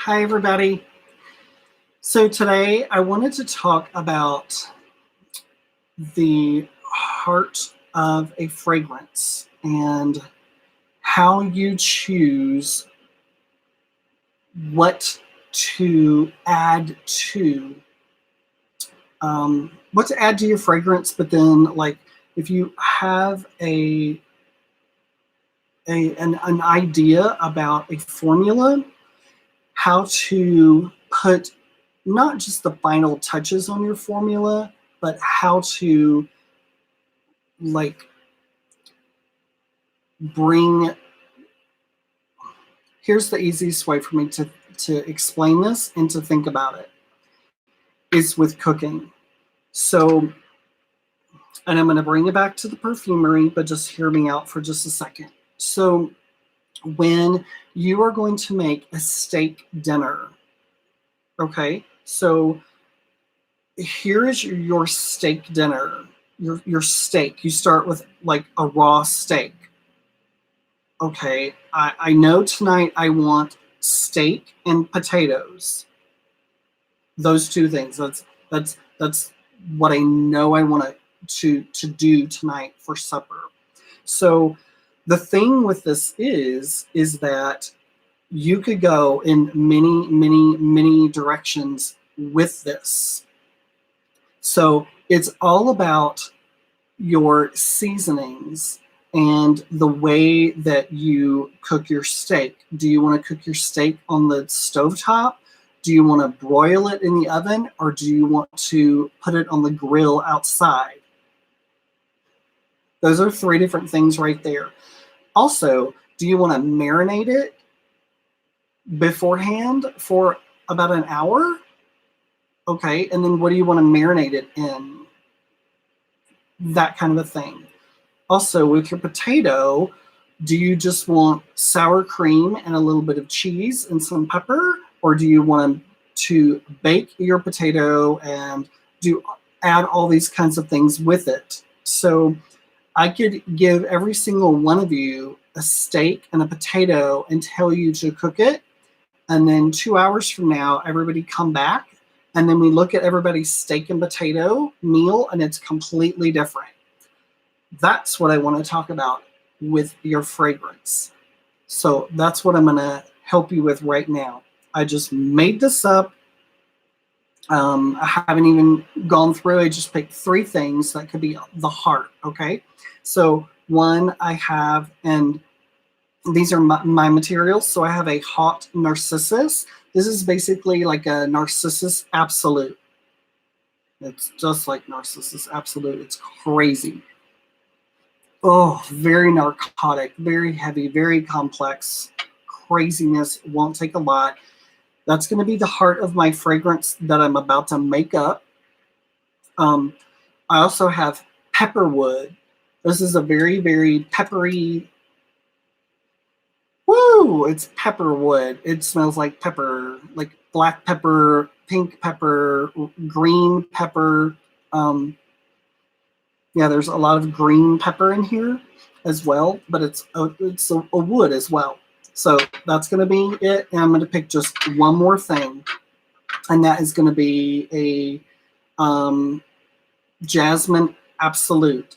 Hi, everybody. So today I wanted to talk about the heart of a fragrance and how you choose what to add to your fragrance. But then, like, if you have an idea about a formula, how to put not just the final touches on your formula, but how to bring. Here's the easiest way for me to explain this and to think about it is with cooking. So, and I'm going to bring it back to the perfumery, but just hear me out for just a second. So when you are going to make a steak dinner, okay, so here is your steak dinner, your steak. You start with like a raw steak. Okay, I know tonight I want steak and potatoes. Those two things. That's what I know I want to do tonight for supper. So the thing with this is that you could go in many directions with this. So it's all about your seasonings and the way that you cook your steak. Do you want to cook your steak on the stovetop? Do you want to broil it in the oven, or do you want to put it on the grill outside? Those are three different things right there. Also, do you want to marinate it beforehand for about an hour? Okay, and then what do you want to marinate it in? That kind of a thing. Also, with your potato, do you just want sour cream and a little bit of cheese and some pepper? Or do you want to bake your potato and add all these kinds of things with it? So I could give every single one of you a steak and a potato and tell you to cook it. And then 2 hours from now, everybody come back. And then we look at everybody's steak and potato meal, and it's completely different. That's what I want to talk about with your fragrance. So that's what I'm going to help you with right now. I just made this up. I haven't even gone through. I just picked three things that could be the heart. Okay. So one I have, and these are my materials. So I have a hot narcissus. This is basically like a Narcissus Absolute. It's just like Narcissus Absolute. It's crazy. Oh, very narcotic, very heavy, very complex. Craziness. Won't take a lot. That's going to be the heart of my fragrance that I'm about to make up. I also have Pepperwood. This is a very peppery. Woo! It's Pepperwood. It smells like pepper, like black pepper, pink pepper, green pepper. Yeah, there's a lot of green pepper in here as well, but it's a wood as well. So that's going to be it. And I'm going to pick just one more thing, and that is going to be a Jasmine Absolute.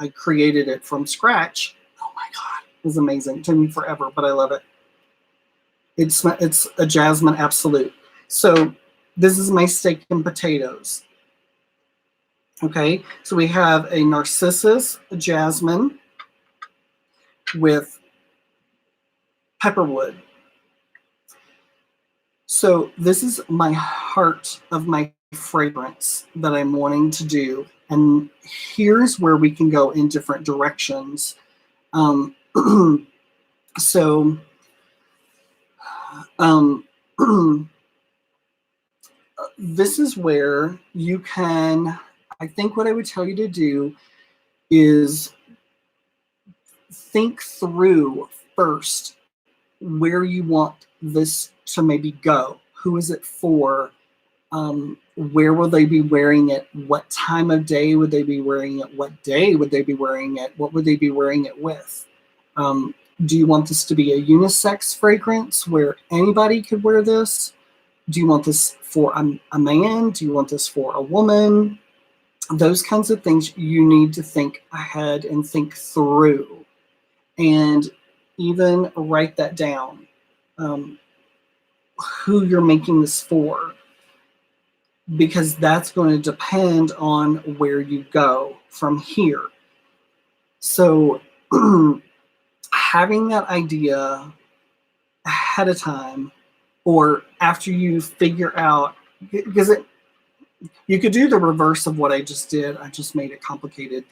I created it from scratch. Oh my God, it was amazing. It took me forever, but I love it. It's a Jasmine Absolute. So this is my steak and potatoes. Okay, so we have a Narcissus, a Jasmine with Pepperwood. So this is my heart of my fragrance that I'm wanting to do. And here's where we can go in different directions. This is where you can, I think what I would tell you to do is think through first where you want this to maybe go. Who is it for? Where will they be wearing it? What time of day would they be wearing it? What day would they be wearing it? What would they be wearing it with? Do you want this to be a unisex fragrance where anybody could wear this? Do you want this for a man? Do you want this for a woman? Those kinds of things you need to think ahead and think through, and even write that down, who you're making this for, because that's going to depend on where you go from here. So having that idea ahead of time, or after you figure out, because you could do the reverse of what I just did. I just made it complicated.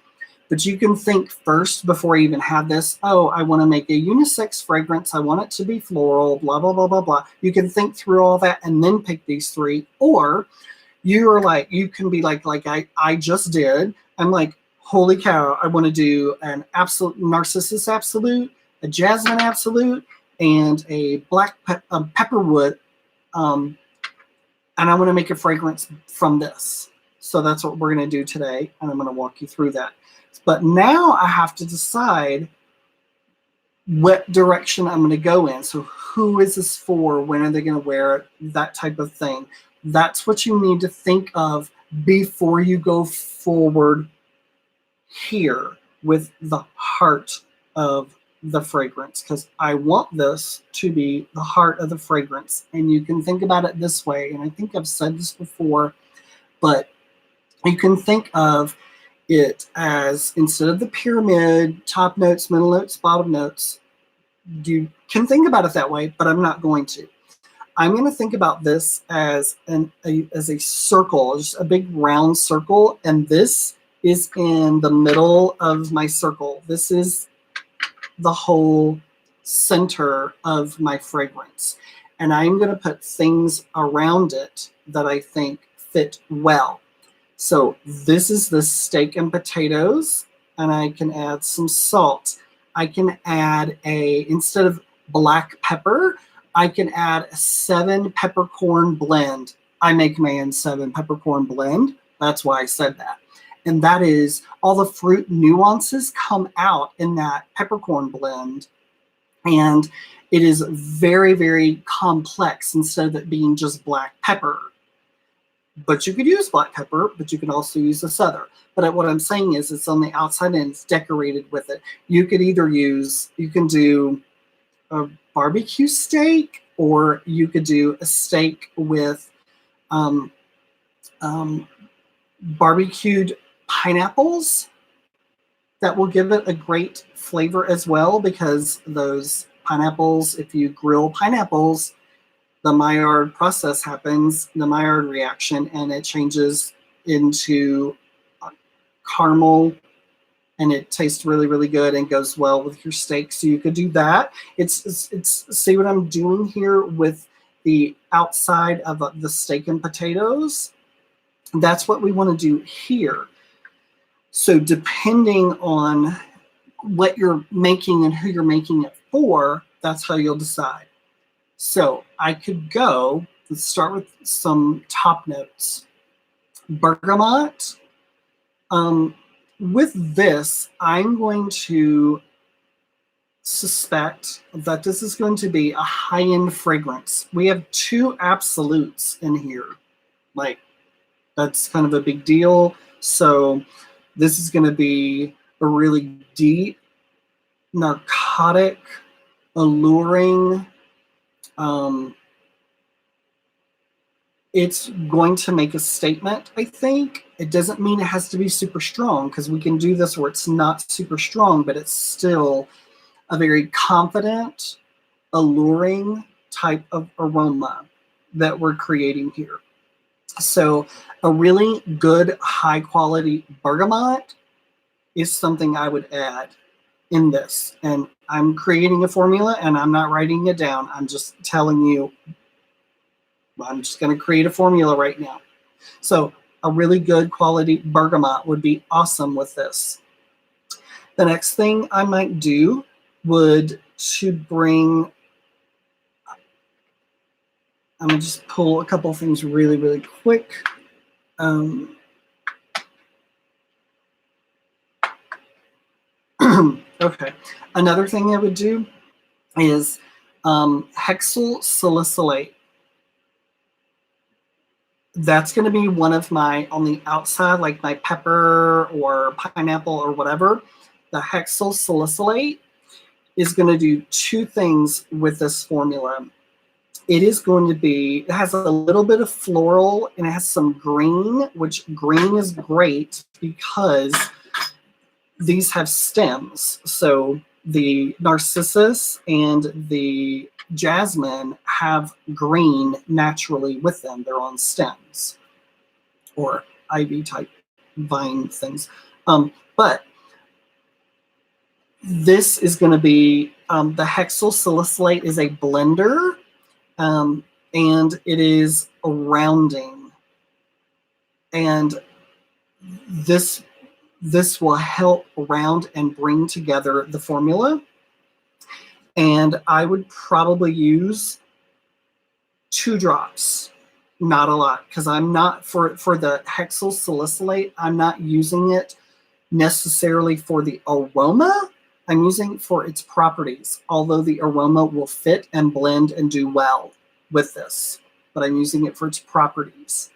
But you can think first before you even have this, oh, I want to make a unisex fragrance. I want it to be floral, blah, blah, blah, blah, blah. You can think through all that and then pick these three. Or you can be like I just did. I'm like, holy cow, I want to do an absolute Narcissus Absolute, a Jasmine Absolute, and a black Pepperwood, and I want to make a fragrance from this. So that's what we're going to do today, and I'm going to walk you through that. But now I have to decide what direction I'm going to go in. So who is this for? When are they going to wear it? That type of thing. That's what you need to think of before you go forward here with the heart of the fragrance, because I want this to be the heart of the fragrance. And you can think about it this way, and I think I've said this before, but you can think of it as, instead of the pyramid, top notes, middle notes, bottom notes, you can think about it that way, but I'm not going to. I'm going to think about this as a circle, just a big round circle, and this is in the middle of my circle. This is the whole center of my fragrance. And I'm going to put things around it that I think fit well. So this is the steak and potatoes, and I can add some salt. I can add instead of black pepper, I can add a 7 peppercorn blend. I make my own 7 peppercorn blend. That's why I said that. And that is, all the fruit nuances come out in that peppercorn blend. And it is very, very complex instead of it being just black pepper. But you could use black pepper, but you can also use this other. But what I'm saying is, it's on the outside and it's decorated with it. You could either you can do a barbecue steak, or you could do a steak with barbecued pineapples. That will give it a great flavor as well, because those pineapples, if you grill pineapples, the Maillard process happens, the Maillard reaction, and it changes into caramel, and it tastes really, really good and goes well with your steak. So you could do that. It's see what I'm doing here with the outside of the steak and potatoes? That's what we want to do here. So depending on what you're making and who you're making it for, that's how you'll decide. So I could let's start with some top notes. Bergamot. With this, I'm going to suspect that this is going to be a high-end fragrance. We have 2 absolutes in here. Like, that's kind of a big deal. So this is going to be a really deep, narcotic, alluring. It's going to make a statement, I think. It doesn't mean it has to be super strong, because we can do this where it's not super strong, but it's still a very confident, alluring type of aroma that we're creating here. So a really good, high-quality bergamot is something I would add in this. And I'm creating a formula, and I'm not writing it down. I'm just telling you, I'm just going to create a formula right now. So a really good quality bergamot would be awesome with this. The next thing I might do would to bring, I'm going to just pull a couple things really, really quick. Okay. Another thing I would do is Hexyl Salicylate. That's going to be one of my, on the outside, like my pepper or pineapple or whatever. The Hexyl Salicylate is going to do two things with this formula. It is going to be, it has a little bit of floral and it has some green, which green is great because these have stems. So the narcissus and the jasmine have green naturally with them. They're on stems or ivy type vine things. But this is going to be, the Hexyl Salicylate is a blender, and it is a rounding. And this will help round and bring together the formula. And I would probably use 2 drops, not a lot, because I'm not, for the Hexyl Salicylate, I'm not using it necessarily for the aroma. I'm using it for its properties, although the aroma will fit and blend and do well with this, but I'm using it for its properties.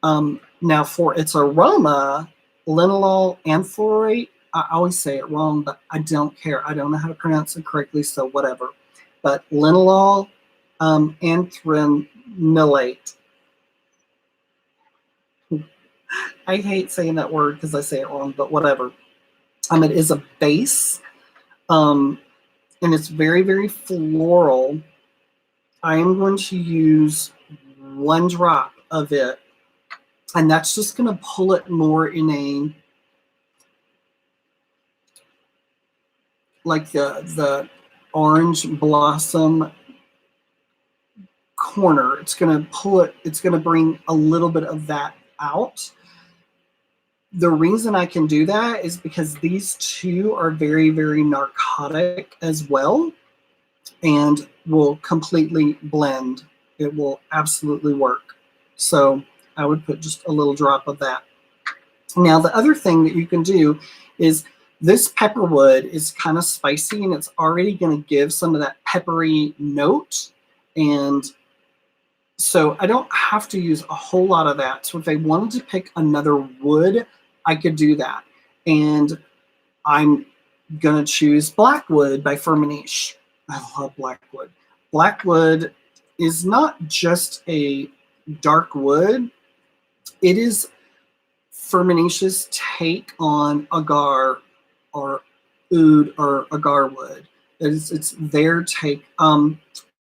Now for its aroma, linalool and fluorate, I always say it wrong, but I don't care. I don't know how to pronounce it correctly, so whatever. But linalool, anthranilate. I hate saying that word because I say it wrong, but whatever. It is a base, and it's very, very floral. I am going to use 1 drop of it, and that's just going to pull it more in a, like the orange blossom corner. It's going to pull it, it's going to bring a little bit of that out. The reason I can do that is because these two are very, very narcotic as well and will completely blend. It will absolutely work. So I would put just a little drop of that. Now, the other thing that you can do is this pepperwood is kind of spicy and it's already going to give some of that peppery note. And so I don't have to use a whole lot of that. So if I wanted to pick another wood, I could do that. And I'm going to choose Blackwood by Firmenich. I love Blackwood. Blackwood is not just a dark wood. It is Firmenich's take on agar or oud or agar wood. It's their take.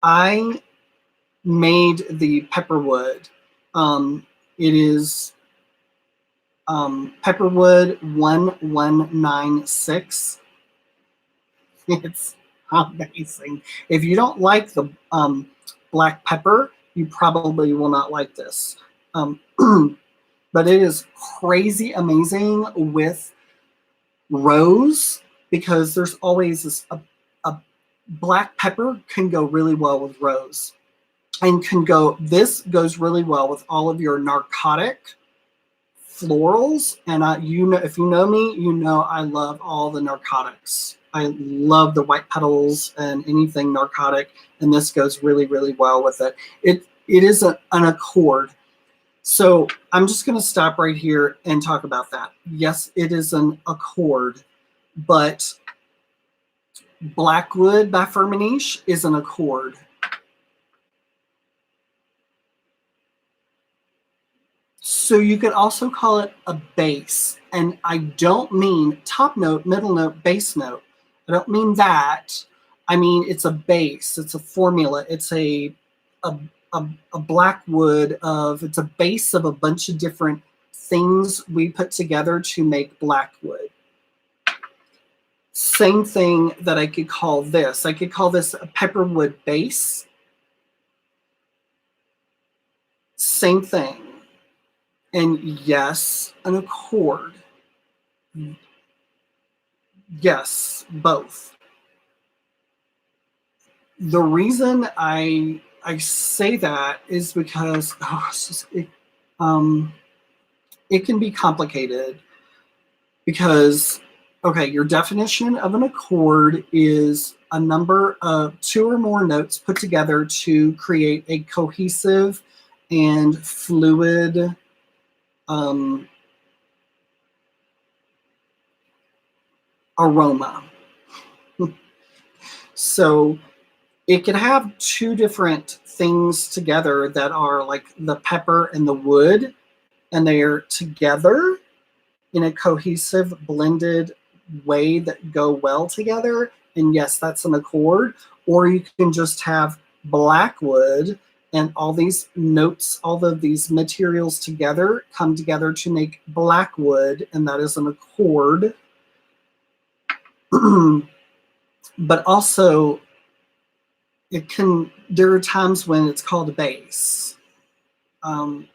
I made the Pepperwood. It is Pepperwood 1196. It's amazing. If you don't like the black pepper, you probably will not like this. But it is crazy amazing with rose because there's always this, a black pepper can go really well with rose and this goes really well with all of your narcotic florals. And if you know me, you know I love all the narcotics. I love the white petals and anything narcotic, and this goes really, really well with it. It is an accord. So I'm just going to stop right here and talk about that. Yes, it is an accord, but Blackwood by Firmenich is an accord. So you could also call it a base. And I don't mean top note, middle note, base note. I don't mean that. I mean, it's a base. It's a formula. It's a Blackwood it's a base of a bunch of different things we put together to make Blackwood. Same thing that I could call this. I could call this a Pepperwood base. Same thing. And yes, an accord. Yes, both. The reason I say that is because it can be complicated because Okay, your definition of an accord is a number of 2 or more notes put together to create a cohesive and fluid aroma. So it could have 2 different things together that are like the pepper and the wood, and they are together in a cohesive, blended way that go well together. And yes, that's an accord. Or you can just have black wood and all these notes, all of these materials together come together to make black wood, and that is an accord. But also, there are times when it's called a base. And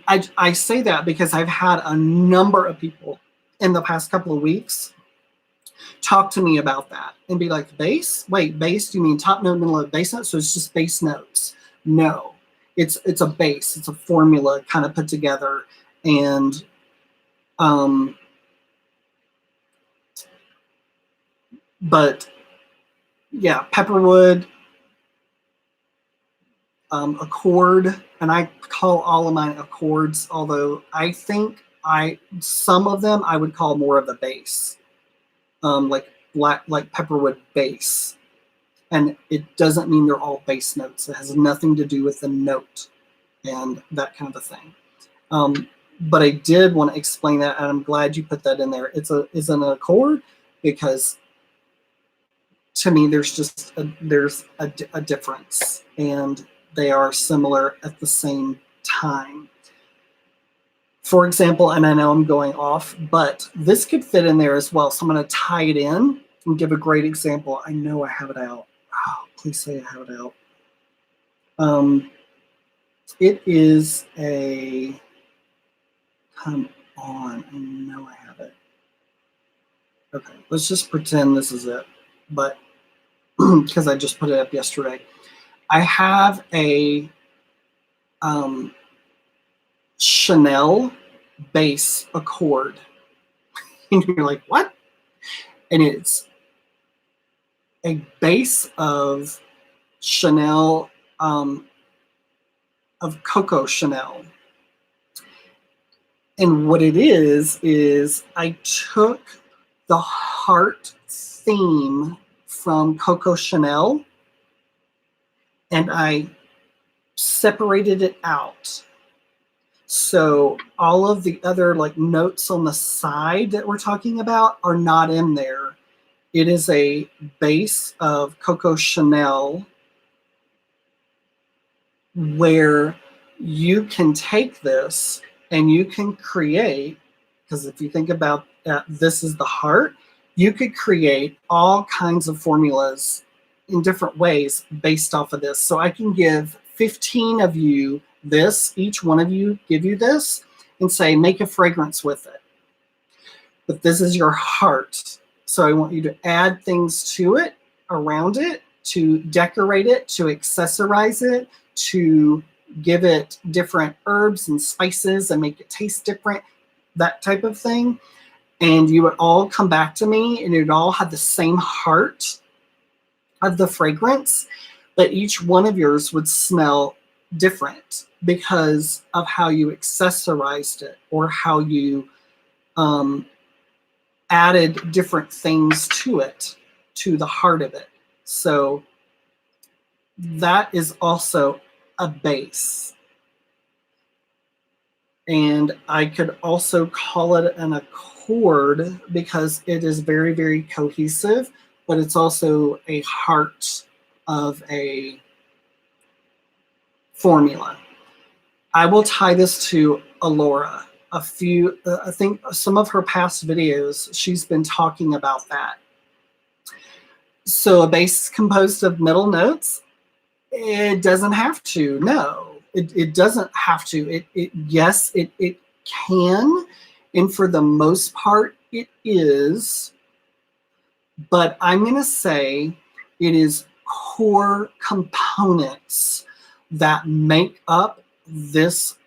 I say that because I've had a number of people in the past couple of weeks talk to me about that and be like, bass? Wait, bass? Do you mean top note, middle note, bass note? So it's just bass notes? No, it's a base. It's a formula kind of put together. And but yeah, Pepperwood, accord, and I call all of mine accords, although I think some of them I would call more of a base, like Pepperwood base. And it doesn't mean they're all bass notes. It has nothing to do with the note and that kind of a thing. But I did want to explain that, and I'm glad you put that in there. It's an accord because to me there's a difference, and they are similar at the same time. For example, and I know I'm going off, but this could fit in there as well. So I'm going to tie it in and give a great example. I know I have it out. Oh, please say I have it out. It is a, come on, I know I have it. Okay, let's just pretend this is it. But because I just put it up yesterday. I have a Chanel base accord. And you're like, what? And it's a base of Chanel, of Coco Chanel. And what it is I took the heart theme from Coco Chanel and I separated it out. So all of the other like notes on the side that we're talking about are not in there. It is a base of Coco Chanel where you can take this and you can create, because if you think about this is the heart, you could create all kinds of formulas in different ways based off of this. So I can give 15 of you this, each one of you give you this and say, make a fragrance with it. But this is your heart. So I want you to add things to it, around it, to decorate it, to accessorize it, to give it different herbs and spices and make it taste different, that type of thing. And you would all come back to me and it would all have the same heart of the fragrance, but each one of yours would smell different because of how you accessorized it or how you added different things to it, to the heart of it. So that is also a base. And I could also call it an accord because it is very, very cohesive, but it's also a heart of a formula. I will tie this to Alora. I think some of her past videos, she's been talking about that. So a base composed of middle notes, it doesn't have to, no. It doesn't have to. Yes, it can, and for the most part, it is. But I'm going to say it is core components that make up this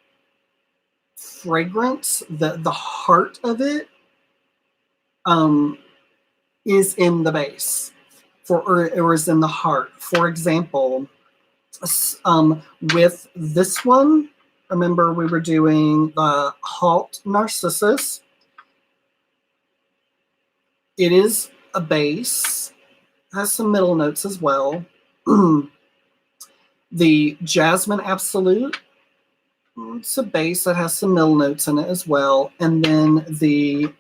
fragrance, the heart of it. is in the base, or is in the heart. For example, with this one, remember we were doing the Halt Narcissus. It is a base, has some middle notes as well. The Jasmine Absolute, it's a base that has some middle notes in it as well. And then the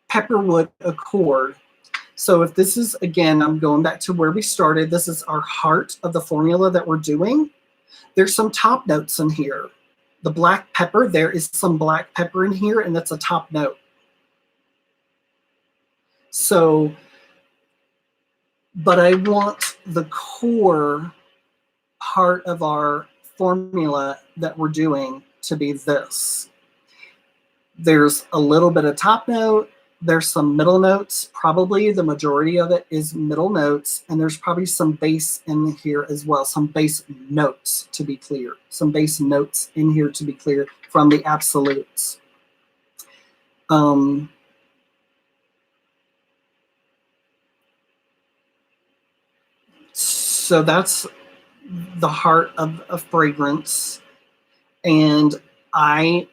Pepperwood Accord. So if this is, again, I'm going back to where we started. This is our heart of the formula that we're doing. There's some top notes in here. The black pepper, there is some black pepper in here, and that's a top note. So, but I want the core part of our formula that we're doing to be this. There's a little bit of top note. There's some middle notes. Probably the majority of it is middle notes. And there's probably some bass in here as well. Some bass notes, to be clear. Some bass notes in here, to be clear, from the absolutes. So that's the heart of a fragrance. And I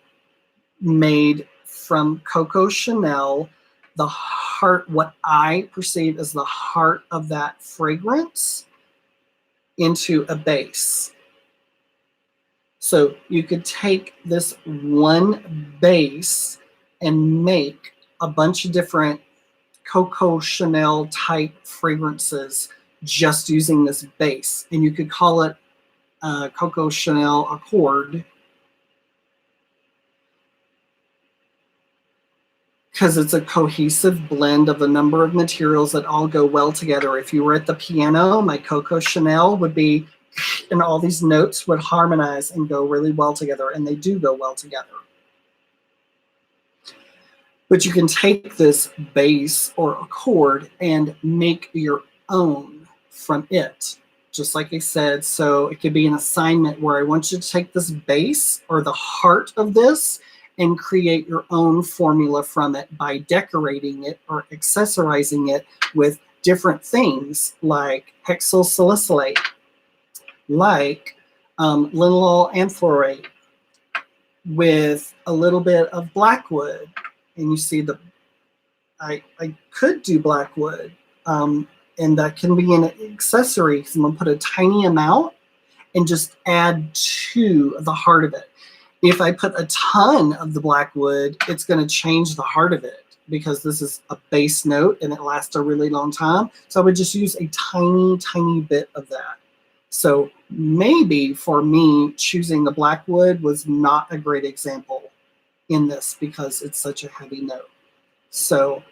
made from Coco Chanel the heart, what I perceive as the heart of that fragrance, into a base. So you could take this one base and make a bunch of different Coco Chanel type fragrances just using this base. And you could call it Coco Chanel Accord, because it's a cohesive blend of a number of materials that all go well together. If you were at the piano, my Coco Chanel would be, and all these notes would harmonize and go really well together, and they do go well together. But you can take this base or accord and make your own from it, just like I said. So it could be an assignment where I want you to take this base or the heart of this and create your own formula from it by decorating it or accessorizing it with different things like Hexyl Salicylate, like linalool anthlorate, with a little bit of blackwood. And you see I could do blackwood, and that can be an accessory, because I'm going to put a tiny amount and just add to the heart of it. If I put a ton of the blackwood, it's going to change the heart of it, because this is a base note and it lasts a really long time. So I would just use a tiny, tiny bit of that. So maybe for me, choosing the blackwood was not a great example in this, because it's such a heavy note. So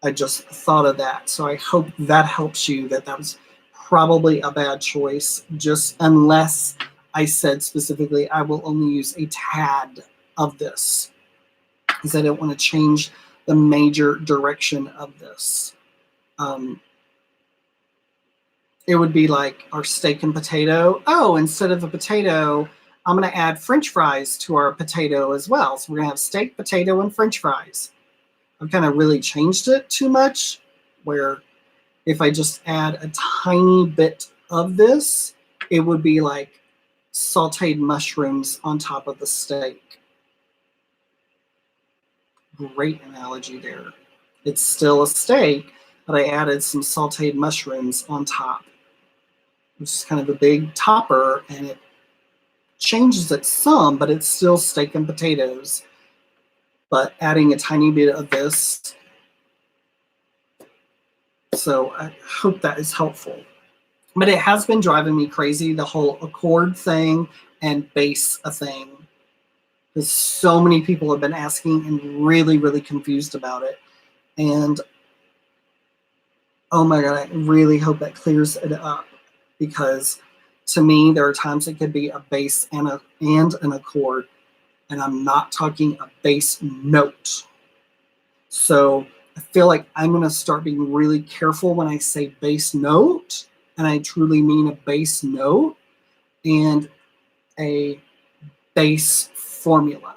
I just thought of that. So I hope that helps you, that was probably a bad choice, just unless I said specifically I will only use a tad of this, because I don't want to change the major direction of this. It would be like our steak and potato. Oh, instead of a potato, I'm going to add French fries to our potato as well. So we're going to have steak, potato, and French fries. I've kind of really changed it too much, where if I just add a tiny bit of this, it would be like sauteed mushrooms on top of the steak. Great analogy there. It's still a steak, but I added some sauteed mushrooms on top, which is kind of a big topper, and it changes it some, but it's still steak and potatoes. But adding a tiny bit of this. So I hope that is helpful. But it has been driving me crazy, the whole accord thing and base a thing, because so many people have been asking and really, really confused about it. And oh my God, I really hope that clears it up, because to me, there are times it could be a base and an accord, and I'm not talking a base note. So I feel like I'm going to start being really careful when I say base note, and I truly mean a base note and a base formula.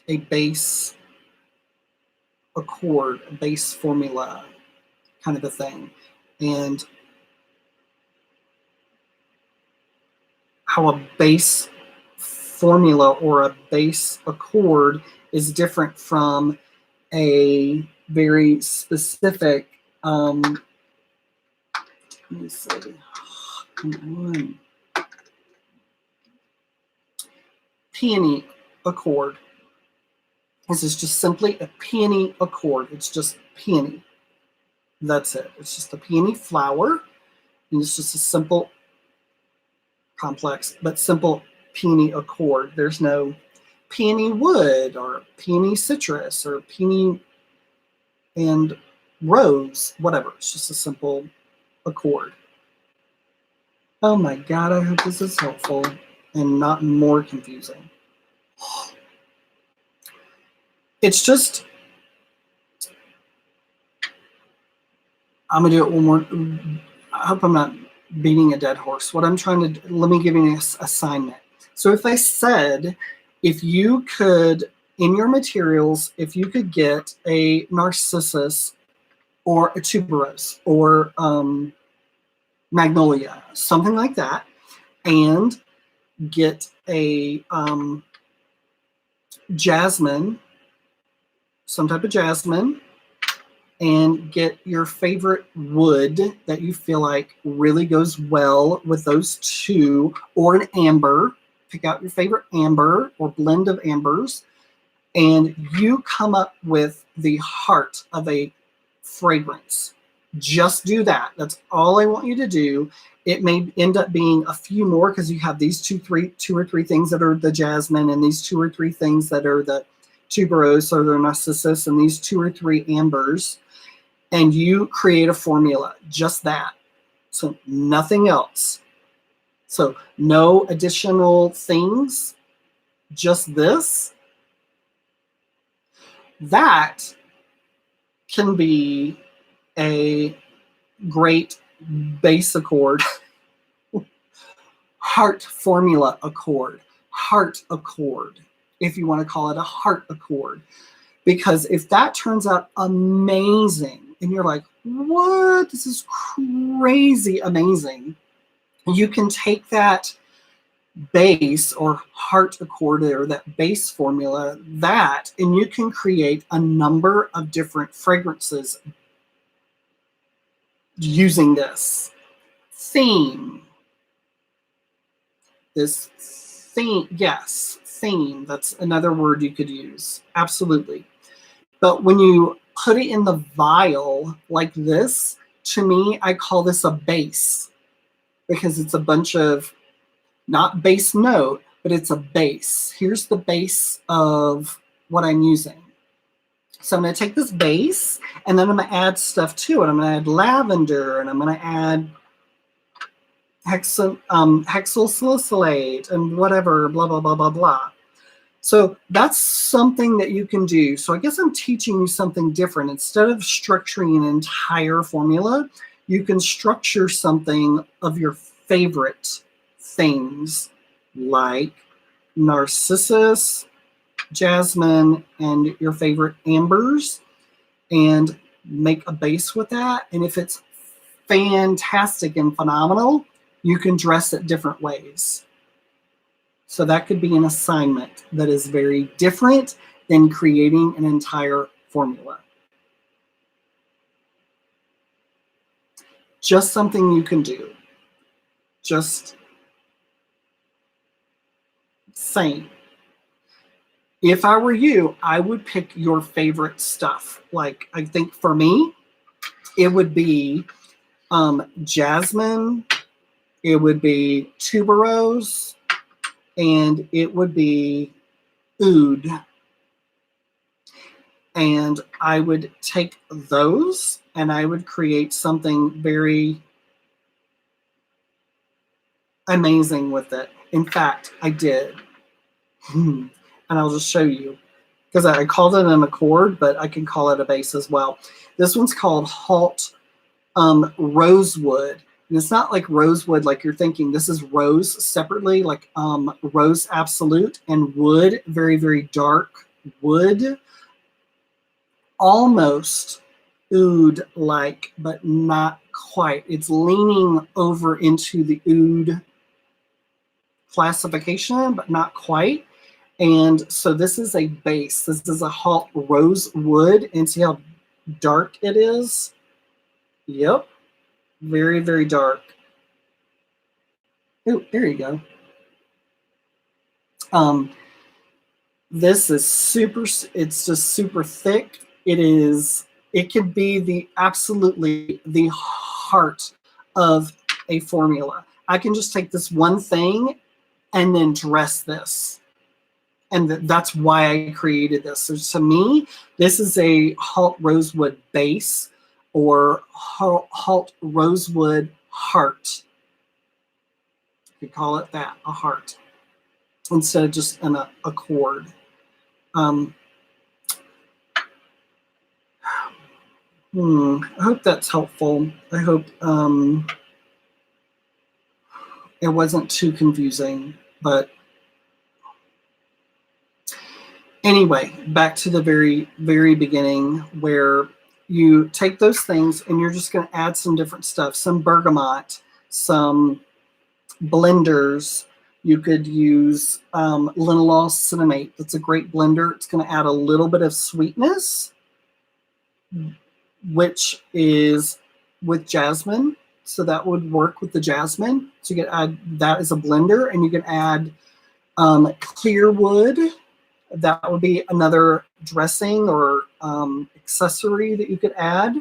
A base accord, a base formula kind of a thing. And how a base formula or a base accord is different from a very specific, let me see, come on, peony accord. This is just simply a peony accord. It's just peony. That's it. It's just a peony flower. And it's just a simple, complex, but simple peony accord. There's no peony wood or peony citrus or peony and rose, whatever. It's just a simple accord. Oh my God, I hope this is helpful and not more confusing. It's just, I'm going to do it one more. I hope I'm not beating a dead horse. What I'm trying to do, let me give you an assignment. So if I said, if you could, in your materials, if you could get a narcissus or a tuberose or magnolia, something like that, and get a jasmine, some type of jasmine, and get your favorite wood that you feel like really goes well with those two, or an amber. Pick out your favorite amber or blend of ambers, and you come up with the heart of a fragrance. Just do that. That's all I want you to do. It may end up being a few more because you have these two or three things that are the jasmine, and these 2 or 3 things that are the tuberose or the narcissus, and these 2 or 3 ambers, and you create a formula, just that. So nothing else. So no additional things, just this. That can be a great base accord, heart formula accord, heart accord, if you want to call it a heart accord. Because if that turns out amazing, and you're like, what? This is crazy amazing. You can take that base or heart accord or that base formula, and you can create a number of different fragrances using this theme. This theme, yes, theme. That's another word you could use. Absolutely. But when you put it in the vial like this, to me, I call this a base, because it's a bunch of, not base note, but it's a base. Here's the base of what I'm using. So I'm going to take this base, and then I'm going to add stuff to it. I'm going to add lavender, and I'm going to add Hexyl Salicylate, and whatever, blah, blah, blah, blah, blah. So that's something that you can do. So I guess I'm teaching you something different. Instead of structuring an entire formula, you can structure something of your favorite things, like narcissus, jasmine, and your favorite ambers, and make a base with that. And if it's fantastic and phenomenal, you can dress it different ways. So that could be an assignment that is very different than creating an entire formula. Just something you can do. Just saying. If I were you, I would pick your favorite stuff. Like, I think for me, it would be jasmine, it would be tuberose, and it would be oud. And I would take those and I would create something very amazing with it. In fact, I did. And I'll just show you, because I called it an accord, but I can call it a base as well. This one's called Halt Rosewood. And it's not like rosewood like you're thinking. This is rose separately, like Rose Absolute, and wood, very, very dark wood. almost oud-like, but not quite. It's leaning over into the oud classification, but not quite. And so this is a base. This is a halt rosewood. And see how dark it is? Yep. Very, very dark. Oh, there you go. This is super, it's just super thick. It could be absolutely the heart of a formula. I can just take this one thing and then dress this. And that's why I created this. So to me, this is a halt rosewood base or halt rosewood heart. You could call it that, a heart, instead of just an accord. I hope that's helpful. I hope it wasn't too confusing, but anyway, back to the very, very beginning, where you take those things and you're just going to add some different stuff, some bergamot, some blenders. You could use linalool cinnamate. That's a great blender. It's going to add a little bit of sweetness, which is with jasmine. So that would work with the jasmine. So you can add that as a blender, and you can add clear wood. That would be another dressing or accessory that you could add.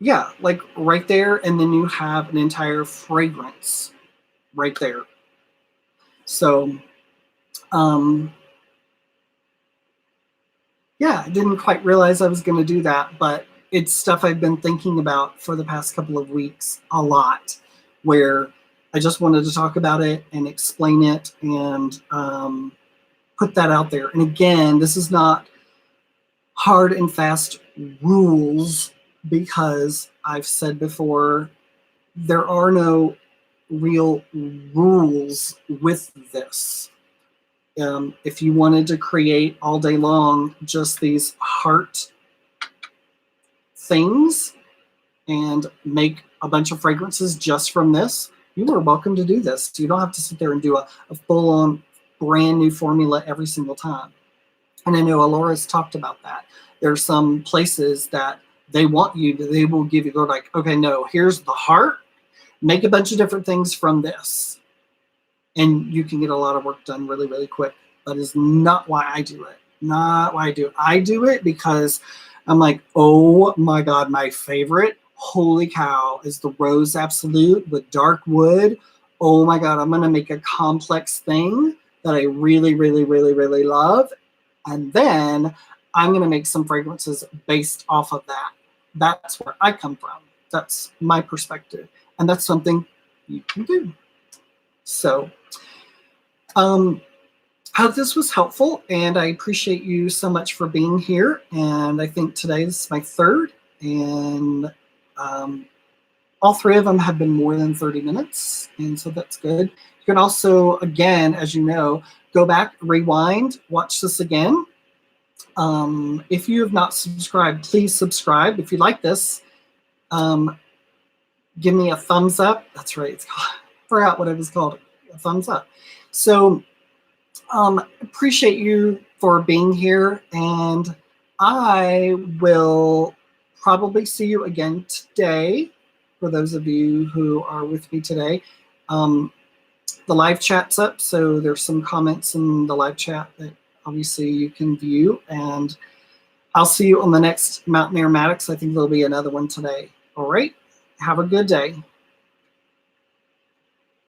Yeah, like right there, and then you have an entire fragrance right there. So, yeah, I didn't quite realize I was going to do that, but it's stuff I've been thinking about for the past couple of weeks a lot, where I just wanted to talk about it and explain it and put that out there. And again, this is not hard and fast rules, because I've said before, there are no real rules with this. If you wanted to create all day long just these heart things and make a bunch of fragrances just from this, you are welcome to do this. You don't have to sit there and do a full-on brand new formula every single time. And I know Alora's talked about that. There's some places that they want you to, they will give you, they're like, okay, no, here's the heart, make a bunch of different things from this. And you can get a lot of work done really, really quick. That is not why I do it. Not why I do it. I do it because I'm like, oh my God, my favorite, holy cow, is the Rose Absolute with dark wood. Oh my God, I'm going to make a complex thing that I really, really, really, really love. And then I'm going to make some fragrances based off of that. That's where I come from. That's my perspective. And that's something you can do. So, I hope this was helpful, and I appreciate you so much for being here. And I think today is my third, and all three of them have been more than 30 minutes, and so that's good. You can also, again, as you know, go back, rewind, watch this again. If you have not subscribed, please subscribe. If you like this, give me a thumbs up. That's right. It's called, I forgot what it was called. A thumbs up. So appreciate you for being here, and I will probably see you again today. For those of you who are with me today, the live chat's up, so there's some comments in the live chat that obviously you can view, and I'll see you on the next Mountain Aromatics. I think there'll be another one today. All right, have a good day.